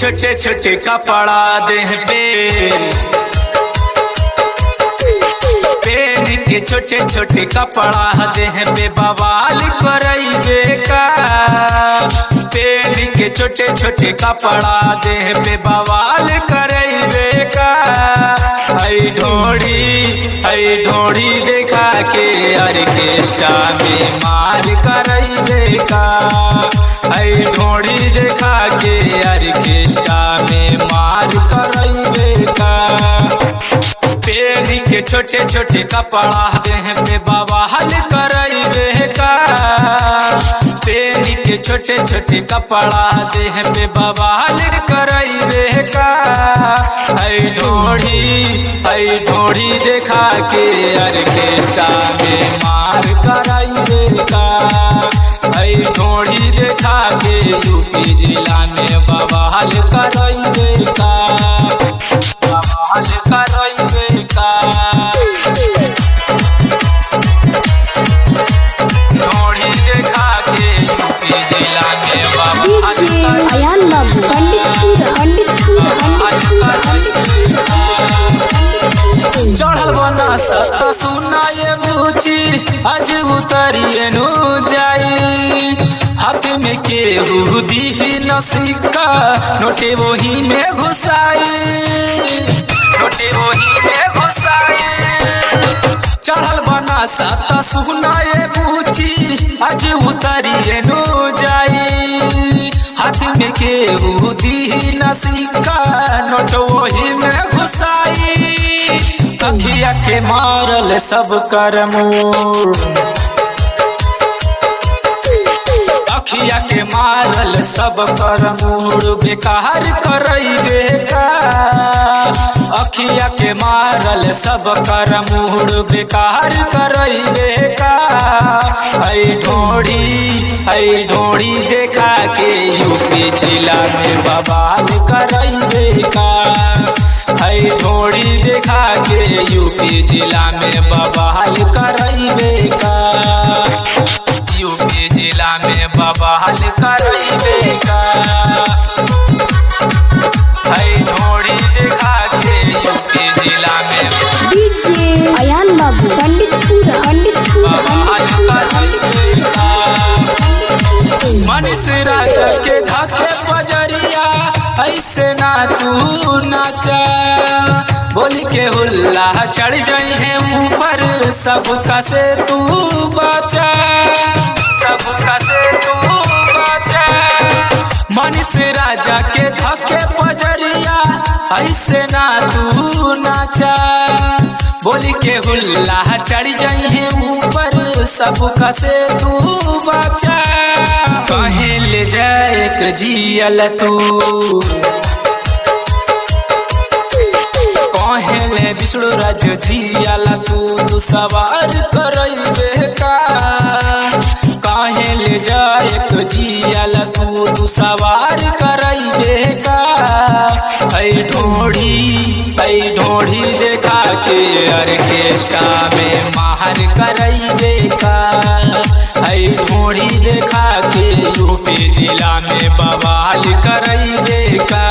छोटे छोटे कपड़ा देह पे पेन के छोटे छोटे कपड़ा देह पे बवाल करइबे का। पेन के छोटे छोटे कपड़ा देह पे बवाल करइबे का। आई ढोड़ी देखा के ऑर्केस्ट्रा में मार करइबे का। आई ढोड़ी देखा के ऑर्केस्ट्रा में मार करइबे का। पेन के छोटे छोटे कपड़ा देह पे बवाल करइबे का। पेन के छोटे छोटे कपड़ा देह पे बवाल करइबे का। आई ढोड़ी देखा के ऑर्केस्ट्रा में मार करइबे का। आई ढोड़ी देखा के यूपी जिला में बवाल करइबे का। बवाल करइबे का। ढोड़ी देखा के यूपी जिला में बवाल चढ़ल बना सत सुनाए बूची आज उतरिए नु जाई। हाथ में केहू दी न सिक्का नोटे वही में घुसाई। नोटे वही में घुसाई। चढ़ल बना सत सुनाए बूची आज उतरिए नु जाई। हाथ में केहू दी न सिक्का नोट वही में घुसाई। अखिया के मारल सब कर मोर। अखिया के मारल सब कर मोर बेकार करइबे का। अखिया के मारल सब कर मोर बेकार करइबे का। आई ढोड़ी देखा के यूपी जिला में बवाल करइबे का। आई ढोड़ी देखा के यूपी जिला में बवाल करइबे का। यूपी जिला में बवाल करइबे का। आई ढोड़ी देखा के यूपी जिला में अयान बाबू बवाल करइबे का। मनीष राजा के धके बजरिया ऐसे ना तू नाचा। बोली के हुल्ला चढ़ जाई है ऊपर सबका से तू बचा। सबका से तू बचा। मनीष राजा के धके बजरिया ऐसे ना तू नाचा। बोली के हुल्ला चढ़ जाई है ऊपर सबका से तू बचा। कहीं ले जाए एक जियल तू कहेले विष्णु राज जियल तू सवार करइबे का। कहेले जाए एक जियल तू सवार करइबे का। आई ढोड़ी देखा के ऑर्केस्ट्रा में मार करइबे का। आई ढोड़ी देखा के यूपी जिला में बवाल करइबे का।